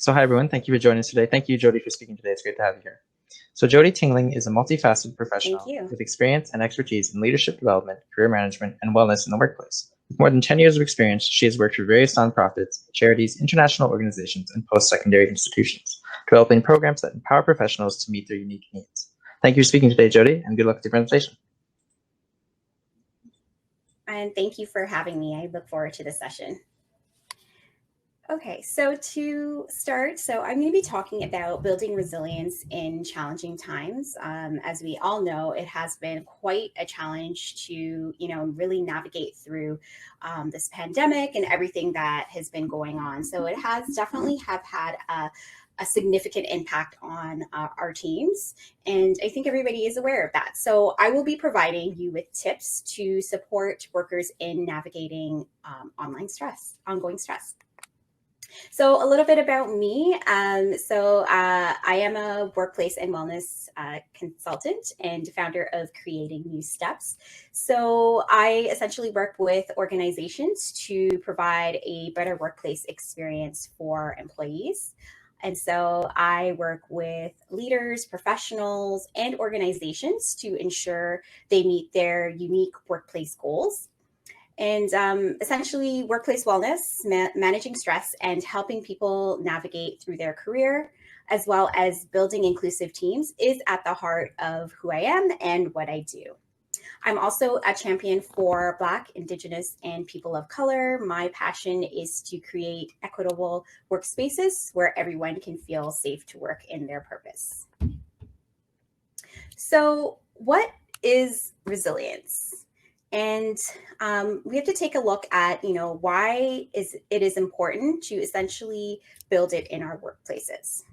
So hi everyone, thank you for joining us today. Thank you, Jodi, for speaking today. It's great to have you here. So Jodi Tingling is a multifaceted professional you. with experience and expertise in leadership development, career management, and wellness in the workplace. With more than 10 years of experience, she has worked for various nonprofits, charities, international organizations, and post-secondary institutions, developing programs that empower professionals to meet their unique needs. Thank you for speaking today, Jodi, and good luck with your presentation. And thank you for having me. I look forward to the session. Okay, so to start, I'm going to be talking about building resilience in challenging times. As we all know, it has been quite a challenge to, really navigate through this pandemic and everything that has been going on. So it has definitely have had a significant impact on our teams. And I think everybody is aware of that. So I will be providing you with tips to support workers in navigating ongoing stress. So a little bit about me. I am a workplace and wellness consultant and founder of Creating New Steps. So I essentially work with organizations to provide a better workplace experience for employees. And so I work with leaders, professionals, and organizations to ensure they meet their unique workplace goals. And essentially, workplace wellness, managing stress, and helping people navigate through their career, as well as building inclusive teams, is at the heart of who I am and what I do. I'm also a champion for Black, Indigenous, and people of color. My passion is to create equitable workspaces where everyone can feel safe to work in their purpose. So, what is resilience? And we have to take a look at, why it is important to essentially build it in our workplaces.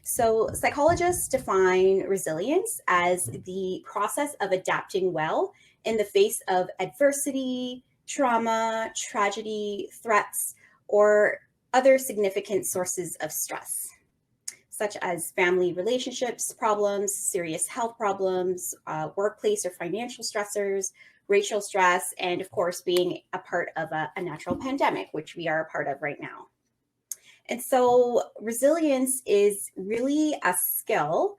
So psychologists define resilience as the process of adapting well in the face of adversity, trauma, tragedy, threats, or other significant sources of stress, such as family relationships problems, serious health problems, workplace or financial stressors, racial stress, and of course, being a part of a natural pandemic, which we are a part of right now. And so resilience is really a skill.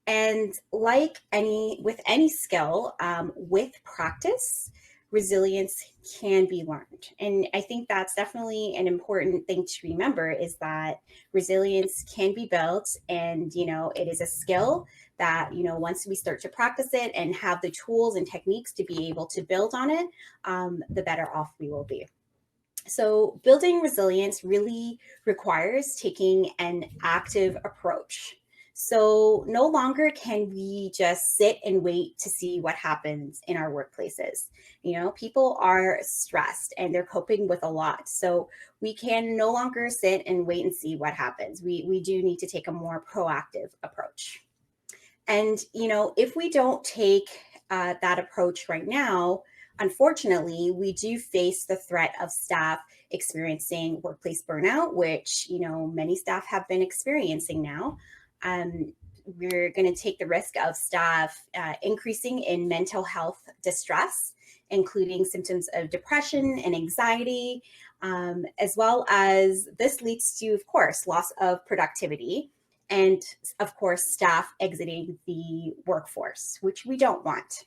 And like with any skill, with practice, resilience can be learned. And I think that's definitely an important thing to remember, is that resilience can be built, and, it is a skill that, once we start to practice it and have the tools and techniques to be able to build on it, the better off we will be. So building resilience really requires taking an active approach. So no longer can we just sit and wait to see what happens in our workplaces. People are stressed and they're coping with a lot. So we can no longer sit and wait and see what happens. We do need to take a more proactive approach. And, if we don't take that approach right now, unfortunately, we do face the threat of staff experiencing workplace burnout, which, many staff have been experiencing now. We're going to take the risk of staff increasing in mental health distress, including symptoms of depression and anxiety, as well as this leads to, of course, loss of productivity. And of course, staff exiting the workforce, which we don't want.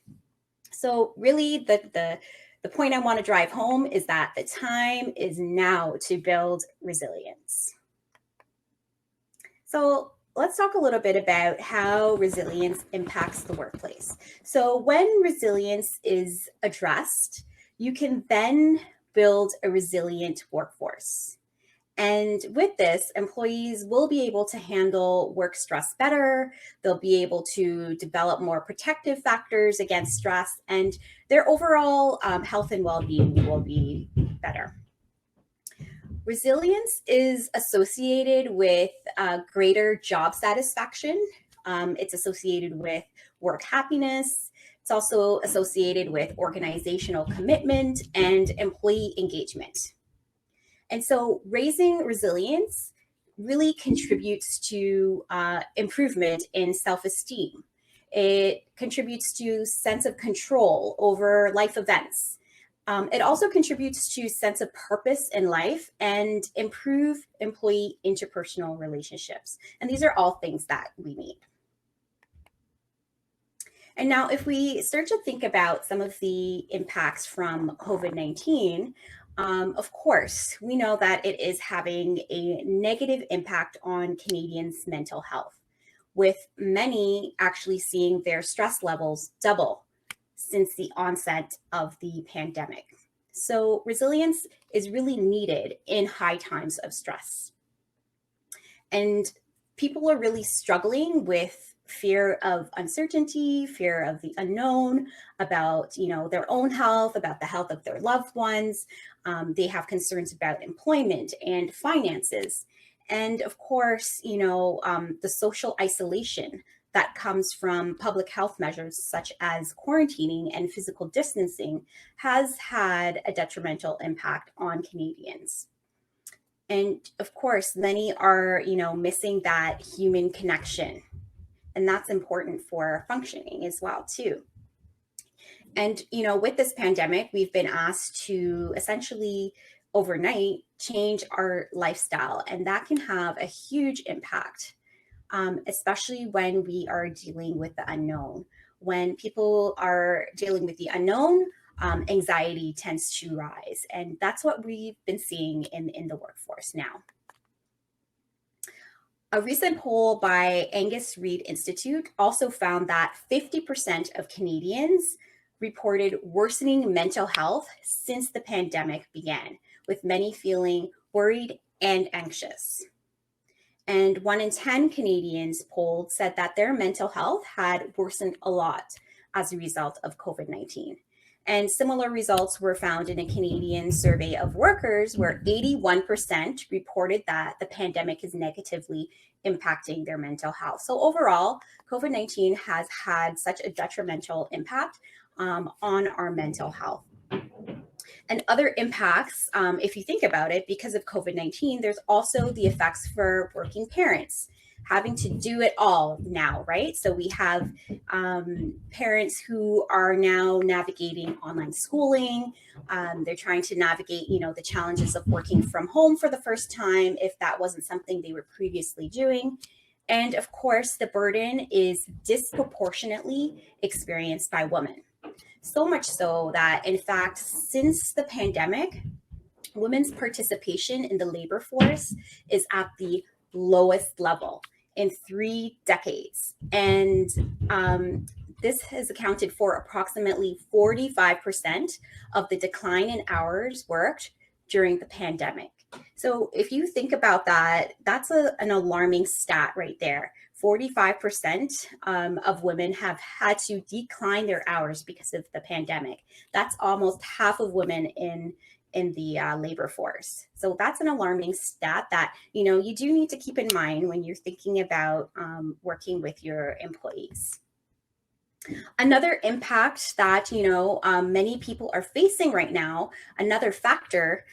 So really the point I want to drive home is that the time is now to build resilience. So let's talk a little bit about how resilience impacts the workplace. So when resilience is addressed, you can then build a resilient workforce. And with this, employees will be able to handle work stress better. They'll be able to develop more protective factors against stress, and their overall health and well-being will be better. Resilience is associated with greater job satisfaction. It's associated with work happiness. It's also associated with organizational commitment and employee engagement. And so raising resilience really contributes to improvement in self-esteem. It contributes to sense of control over life events. It also contributes to sense of purpose in life and improve employee interpersonal relationships. And these are all things that we need. And now if we start to think about some of the impacts from COVID-19, of course, we know that it is having a negative impact on Canadians' mental health, with many actually seeing their stress levels double since the onset of the pandemic. So resilience is really needed in high times of stress. And people are really struggling with fear of uncertainty, fear of the unknown, about their own health, about the health of their loved ones. They have concerns about employment and finances, and of course, the social isolation that comes from public health measures such as quarantining and physical distancing has had a detrimental impact on Canadians. And of course, many are, missing that human connection. And that's important for functioning as well, too. And, with this pandemic, we've been asked to essentially overnight change our lifestyle. And that can have a huge impact, especially when we are dealing with the unknown. When people are dealing with the unknown, anxiety tends to rise. And that's what we've been seeing in the workforce now. A recent poll by Angus Reid Institute also found that 50% of Canadians reported worsening mental health since the pandemic began, with many feeling worried and anxious. And 1 in 10 Canadians polled said that their mental health had worsened a lot as a result of COVID-19. And similar results were found in a Canadian survey of workers where 81% reported that the pandemic is negatively impacting their mental health. So overall, COVID-19 has had such a detrimental impact on our mental health. And other impacts, if you think about it, because of COVID-19, there's also the effects for working parents having to do it all now, right? So we have parents who are now navigating online schooling. They're trying to navigate, the challenges of working from home for the first time, if that wasn't something they were previously doing. And of course, the burden is disproportionately experienced by women. So much so that, in fact, since the pandemic, women's participation in the labor force is at the lowest level in 3 decades. And this has accounted for approximately 45% of the decline in hours worked during the pandemic. So if you think about that, that's an alarming stat right there. 45% of women have had to decline their hours because of the pandemic. That's almost half of women in the labor force. So that's an alarming stat that, you do need to keep in mind when you're thinking about working with your employees. Another impact that, many people are facing right now, another factor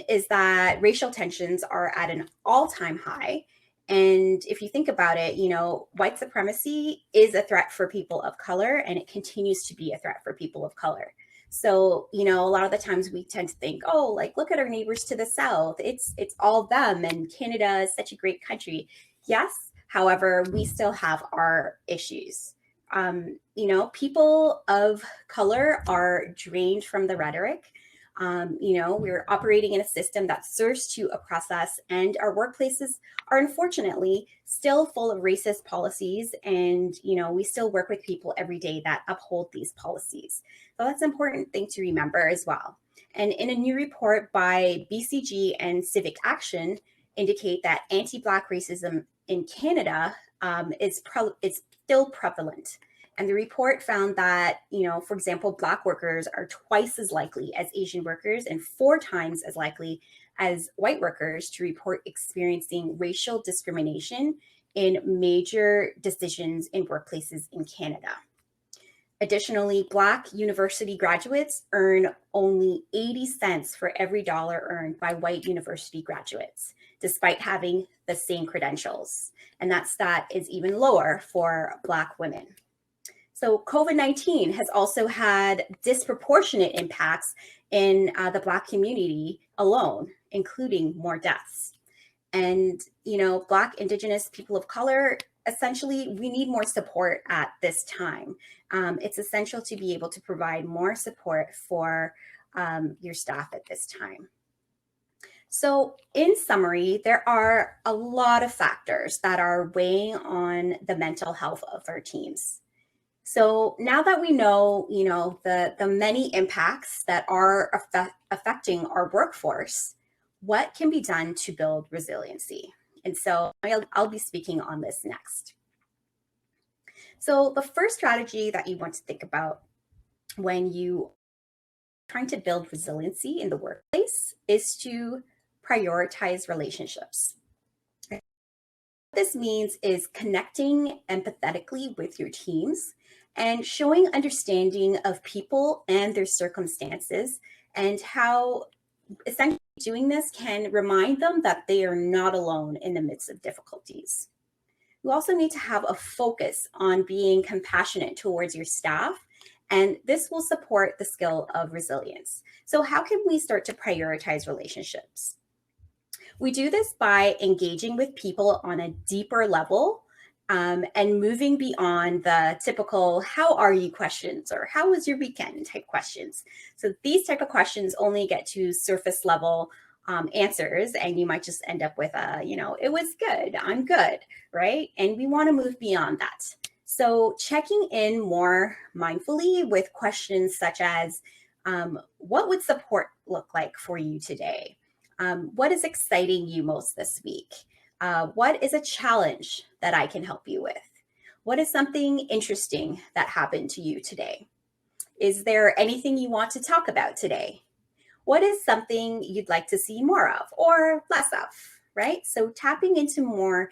is that racial tensions are at an all-time high. And if you think about it, white supremacy is a threat for people of color, and it continues to be a threat for people of color. So, a lot of the times we tend to think, oh, like, look at our neighbors to the south. It's all them, and Canada is such a great country. Yes, however, we still have our issues. People of color are drained from the rhetoric. We're operating in a system that serves to oppress us, and our workplaces are unfortunately still full of racist policies. And, we still work with people every day that uphold these policies. So that's an important thing to remember as well. And in a new report by BCG and Civic Action indicate that anti-Black racism in Canada is still prevalent. And the report found that, for example, Black workers are twice as likely as Asian workers and 4 times as likely as white workers to report experiencing racial discrimination in major decisions in workplaces in Canada. Additionally, Black university graduates earn only 80 cents for every dollar earned by white university graduates, despite having the same credentials. And that stat is even lower for Black women. So COVID-19 has also had disproportionate impacts in the Black community alone, including more deaths. And, Black, Indigenous, people of color, essentially, we need more support at this time. It's essential to be able to provide more support for your staff at this time. So, in summary, there are a lot of factors that are weighing on the mental health of our teams. So now that we know, the many impacts that are affecting our workforce, what can be done to build resiliency? And so I'll be speaking on this next. So the first strategy that you want to think about when you are trying to build resiliency in the workplace is to prioritize relationships. What this means is connecting empathetically with your teams and showing understanding of people and their circumstances, and how essentially doing this can remind them that they are not alone in the midst of difficulties. You also need to have a focus on being compassionate towards your staff, and this will support the skill of resilience. So how can we start to prioritize relationships? We do this by engaging with people on a deeper level, and moving beyond the typical "how are you" questions or "how was your weekend" type questions. So these type of questions only get to surface level answers, and you might just end up with "it was good, I'm good," right? And we want to move beyond that. So checking in more mindfully with questions such as, what would support look like for you today? What is exciting you most this week? What is a challenge that I can help you with? What is something interesting that happened to you today? Is there anything you want to talk about today? What is something you'd like to see more of or less of, right? So tapping into more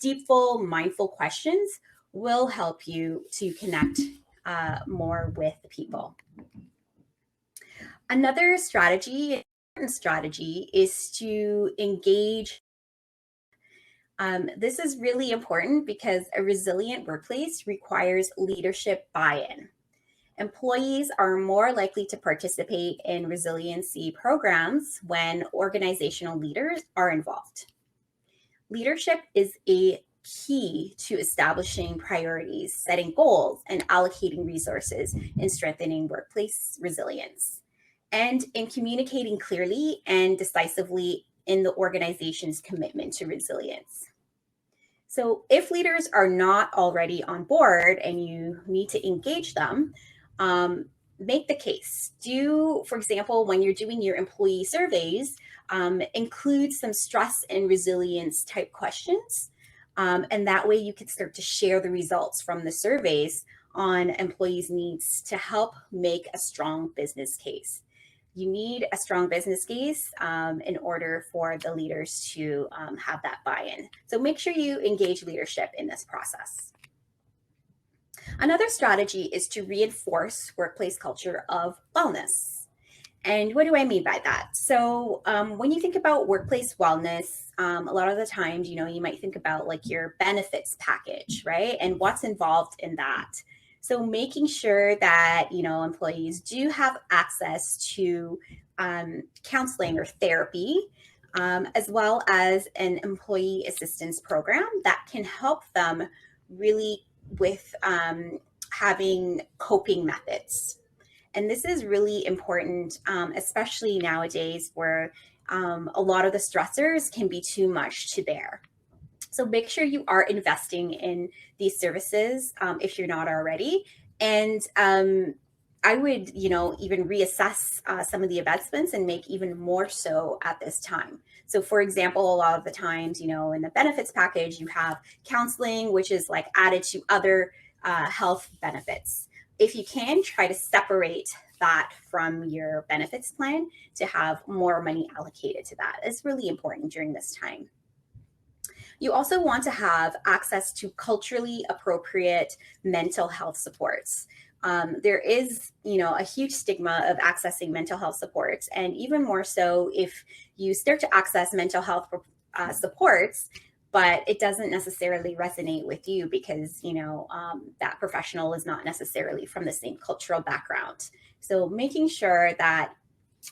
deepful, mindful questions will help you to connect more with people. Another strategy is to engage. This is really important because a resilient workplace requires leadership buy-in. Employees are more likely to participate in resiliency programs when organizational leaders are involved. Leadership is a key to establishing priorities, setting goals, and allocating resources in strengthening workplace resilience, and in communicating clearly and decisively in the organization's commitment to resilience. So if leaders are not already on board and you need to engage them, make the case. For example, when you're doing your employee surveys, include some stress and resilience type questions. And that way you can start to share the results from the surveys on employees' needs to help make a strong business case. You need a strong business case in order for the leaders to have that buy-in. So make sure you engage leadership in this process. Another strategy is to reinforce workplace culture of wellness. And what do I mean by that? So when you think about workplace wellness, a lot of the times, you might think about like your benefits package, right? And what's involved in that. So making sure that, employees do have access to counseling or therapy, as well as an employee assistance program that can help them really with having coping methods. And this is really important, especially nowadays where a lot of the stressors can be too much to bear. So make sure you are investing in these services if you're not already. And I would, even reassess some of the investments and make even more so at this time. So for example, a lot of the times, in the benefits package, you have counseling, which is like added to other health benefits. If you can, try to separate that from your benefits plan to have more money allocated to that. It's really important during this time. You also want to have access to culturally appropriate mental health supports. There is, a huge stigma of accessing mental health supports, and even more so if you start to access mental health supports, but it doesn't necessarily resonate with you because, that professional is not necessarily from the same cultural background. So making sure that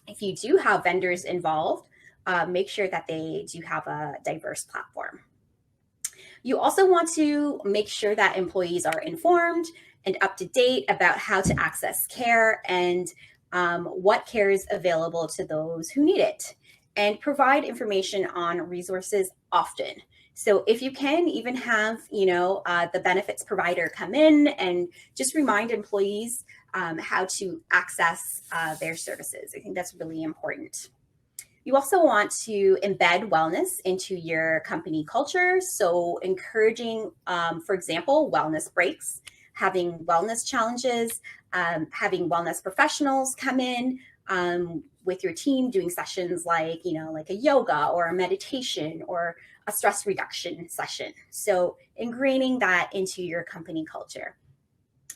If you do have vendors involved, make sure that they do have a diverse platform. You also want to make sure that employees are informed and up to date about how to access care and what care is available to those who need it, and provide information on resources often. So if you can, even have the benefits provider come in and just remind employees how to access their services. I think that's really important. You also want to embed wellness into your company culture. So encouraging, for example, wellness breaks, having wellness challenges, having wellness professionals come in with your team, doing sessions like a yoga or a meditation or a stress reduction session. So ingraining that into your company culture.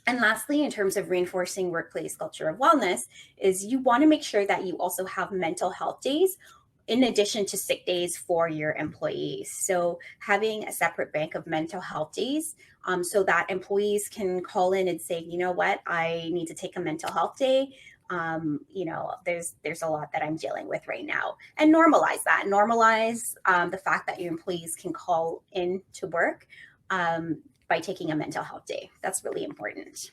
And lastly, in terms of reinforcing workplace culture of wellness, is you want to make sure that you also have mental health days in addition to sick days for your employees. So having a separate bank of mental health days so that employees can call in and say, you know what, I need to take a mental health day. There's a lot that I'm dealing with right now, and normalize that. Normalize the fact that your employees can call in to work by taking a mental health day. That's really important.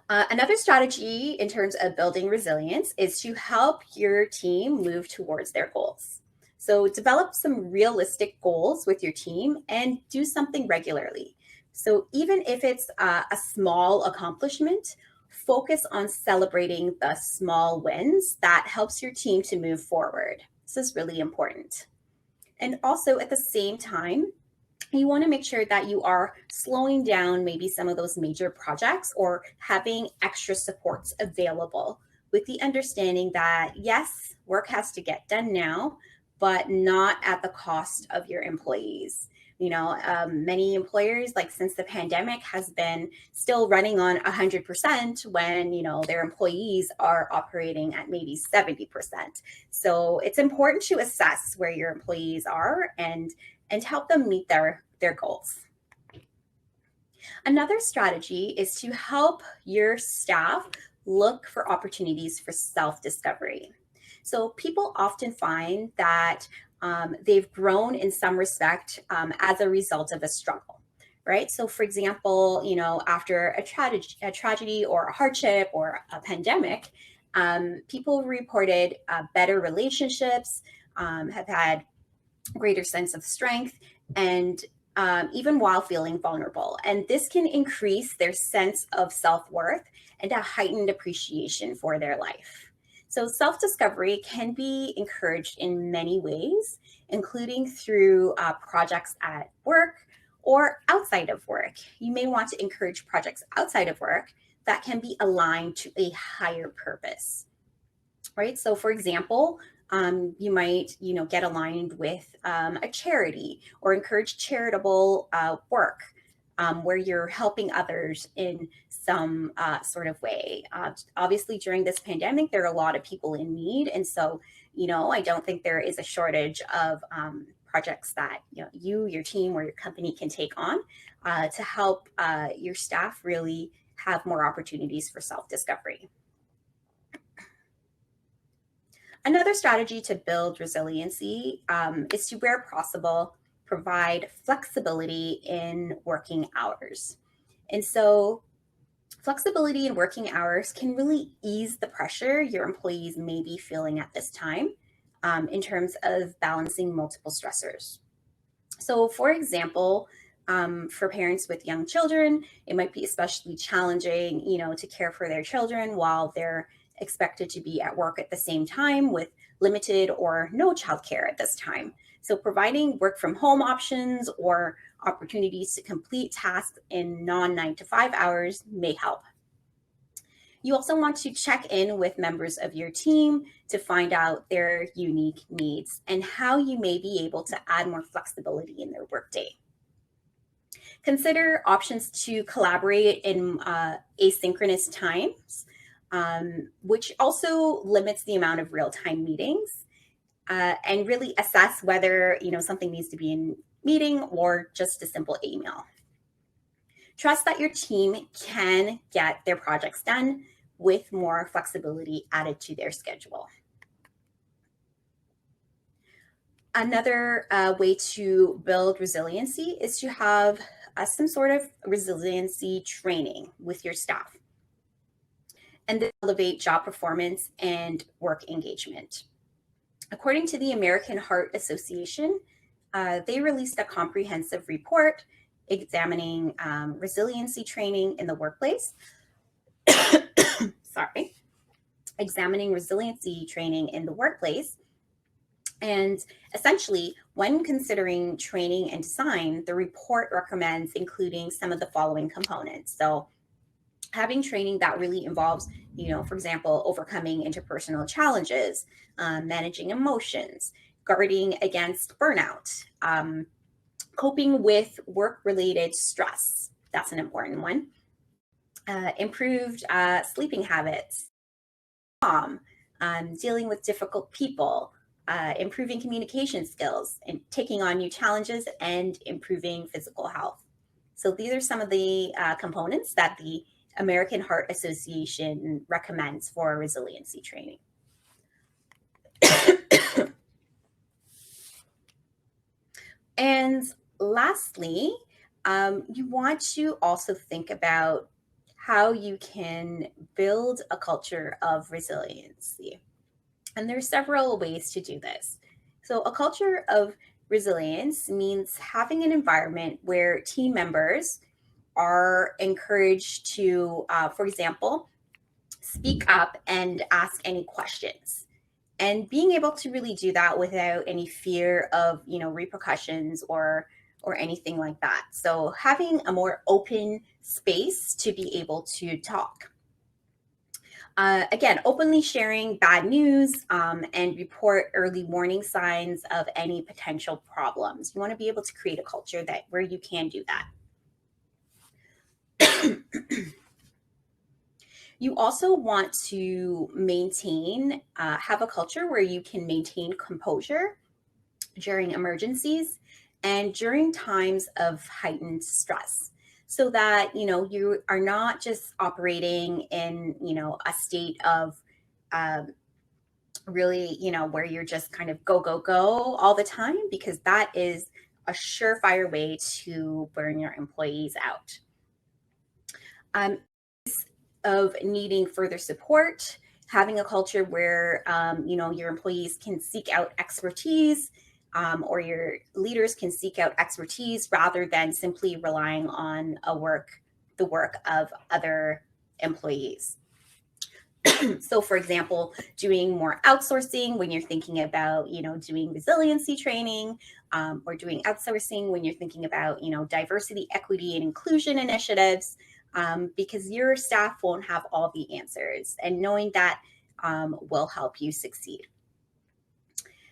Another strategy in terms of building resilience is to help your team move towards their goals. So develop some realistic goals with your team and do something regularly. So even if it's a small accomplishment, focus on celebrating the small wins. That helps your team to move forward. This is really important. And also at the same time, you want to make sure that you are slowing down maybe some of those major projects or having extra supports available with the understanding that, yes, work has to get done now, but not at the cost of your employees. Many employers, like since the pandemic, has been still running on 100% when, their employees are operating at maybe 70%. So it's important to assess where your employees are and help them meet their goals. Another strategy is to help your staff look for opportunities for self-discovery. So people often find that they've grown in some respect as a result of a struggle, right? So for example, after a tragedy or a hardship or a pandemic, people reported better relationships, have had greater sense of strength, and even while feeling vulnerable. And this can increase their sense of self-worth and a heightened appreciation for their life. So self-discovery can be encouraged in many ways, including through projects at work or outside of work. You may want to encourage projects outside of work that can be aligned to a higher purpose, right? So for example, you might, get aligned with a charity or encourage charitable work where you're helping others in some sort of way. Obviously, during this pandemic, there are a lot of people in need. And so, I don't think there is a shortage of projects that, you, your team, or your company can take on to help your staff really have more opportunities for self-discovery. Another strategy to build resiliency is to, where possible, provide flexibility in working hours. And so flexibility in working hours can really ease the pressure your employees may be feeling at this time in terms of balancing multiple stressors. So for example, for parents with young children, it might be especially challenging, to care for their children while they're expected to be at work at the same time with limited or no childcare at this time. So providing work from home options or opportunities to complete tasks in non-9 to 5 hours may help. You also want to check in with members of your team to find out their unique needs and how you may be able to add more flexibility in their workday. Consider options to collaborate in asynchronous times, which also limits the amount of real-time meetings, and really assess whether something needs to be in meeting or just a simple email. Trust that your team can get their projects done, with more flexibility added to their schedule. Another way to build resiliency is to have some sort of resiliency training with your staff, and then elevate job performance and work engagement. According to the American Heart Association, they released a comprehensive report examining resiliency training in the workplace. Sorry, examining resiliency training in the workplace. And essentially, when considering training and design, the report recommends including some of the following components. So having training that really involves, for example, overcoming interpersonal challenges, managing emotions, guarding against burnout, coping with work-related stress. That's an important one. Improved sleeping habits, dealing with difficult people, improving communication skills, and taking on new challenges, and improving physical health. So these are some of the components that the American Heart Association recommends for resiliency training. And lastly, you want to also think about how you can build a culture of resiliency. And there's several ways to do this. So a culture of resilience means having an environment where team members are encouraged to, for example, speak up and ask any questions. And being able to really do that without any fear of, repercussions or anything like that. So having a more open space to be able to talk. Again, openly sharing bad news and report early warning signs of any potential problems. You want to be able to create a culture where you can do that. You also want to have a culture where you can maintain composure during emergencies and during times of heightened stress, so that you are not just operating in a state of really where you're just kind of go all the time, because that is a surefire way to burn your employees out. Of needing further support, having a culture where your employees can seek out expertise, or your leaders can seek out expertise rather than simply relying on the work of other employees. So for example, doing more outsourcing when you're thinking about doing resiliency training, or doing outsourcing when you're thinking about diversity, equity, and inclusion initiatives, because your staff won't have all the answers, and knowing that will help you succeed.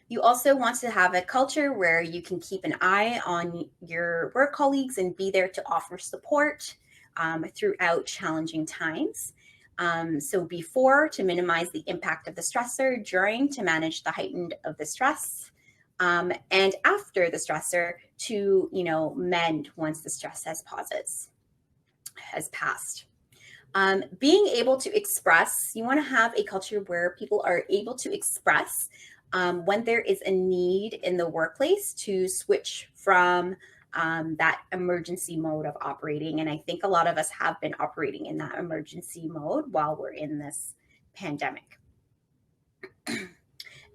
You also want to have a culture where you can keep an eye on your work colleagues and be there to offer support throughout challenging times. So before, to minimize the impact of the stressor; during, to manage the heightened of the stress; and after the stressor, to mend once the stress has passed. Being able to express, you want to have a culture where people are able to express when there is a need in the workplace to switch from that emergency mode of operating. And I think a lot of us have been operating in that emergency mode while we're in this pandemic.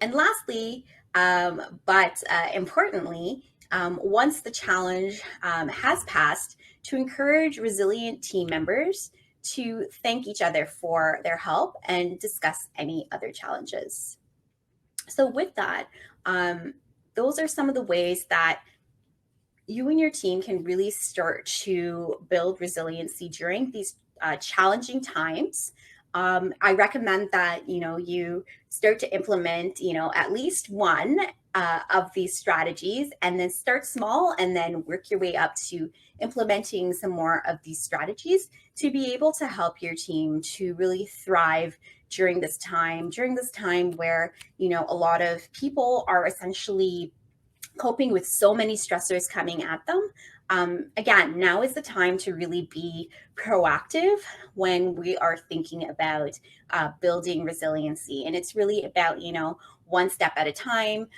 And lastly, but importantly, once the challenge has passed, to encourage resilient team members to thank each other for their help and discuss any other challenges. So with that, those are some of the ways that you and your team can really start to build resiliency during these challenging times. I recommend that you start to implement at least one of these strategies, and then start small and then work your way up to implementing some more of these strategies to be able to help your team to really thrive during this time where a lot of people are essentially coping with so many stressors coming at them. Again, now is the time to really be proactive when we are thinking about building resiliency. And it's really about, one step at a time.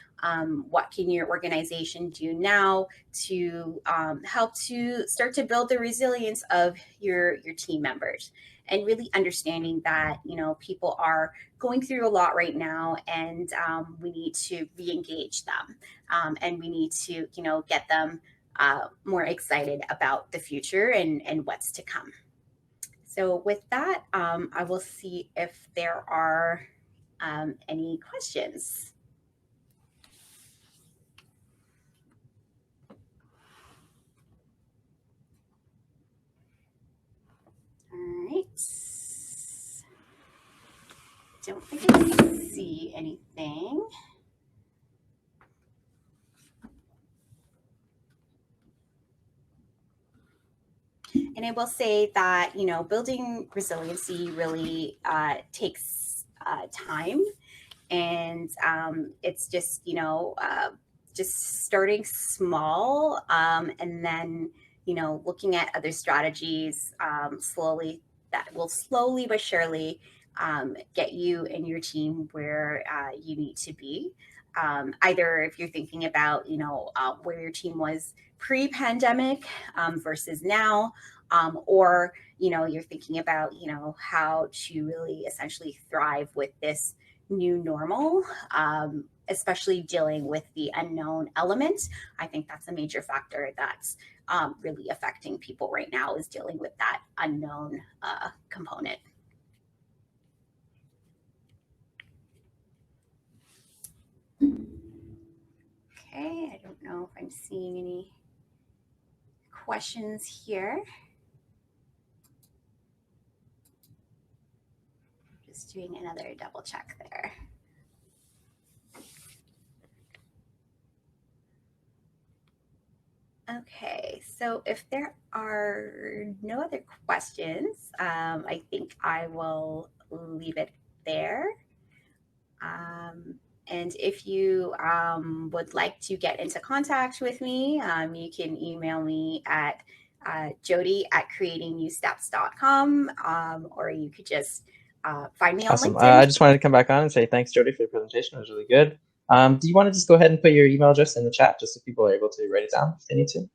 What can your organization do now to help to start to build the resilience of your team members? And really understanding that, people are going through a lot right now, and we need to re-engage them. And we need to, get them more excited about the future and what's to come. So with that, I will see if there are any questions. All right. Don't think I see anything. And I will say that, building resiliency really takes time. And it's just, just starting small, and then, looking at other strategies slowly, that will slowly but surely get you and your team where you need to be. Either if you're thinking about, where your team was pre-pandemic versus now, or, you're thinking about, how to really essentially thrive with this new normal, especially dealing with the unknown element. I think that's a major factor that's really affecting people right now, is dealing with that unknown component. Okay, I don't know if I'm seeing any questions here. Just doing another double check there. Okay, so if there are no other questions, I think I will leave it there. And if you would like to get into contact with me, you can email me at jodi@creatingnewsteps.com, or you could just find me on Awesome. LinkedIn. I just wanted to come back on and say thanks, Jodi, for your presentation. It was really good. Do you want to just go ahead and put your email address in the chat, just so people are able to write it down if they need to?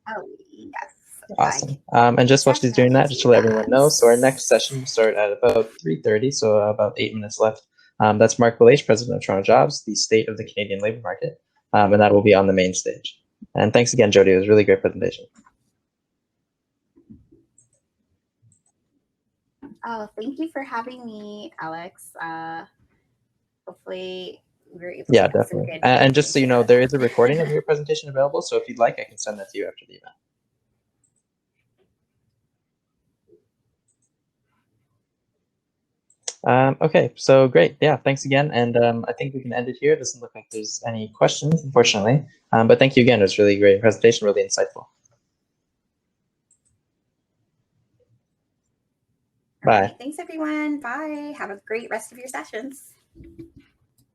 Oh, yes. Awesome. And just while she's doing that, just to let everyone know, so our next session will start at about 3:30, so about 8 minutes left. That's Mark Belache, President of Toronto Jobs, the state of the Canadian labor market, and that will be on the main stage. And thanks again, Jodi. It was a really great presentation. Oh, thank you for having me, Alex. Hopefully we're able to get definitely. some good And just so you know, there is a information. recording of your presentation available, so if you'd like, I can send that to you after the event. Okay, so great. Yeah, thanks again. And I think we can end it here. It doesn't look like there's any questions, unfortunately. But thank you again. It was really great presentation, really insightful. Bye. All right, thanks, everyone. Bye. Have a great rest of your sessions.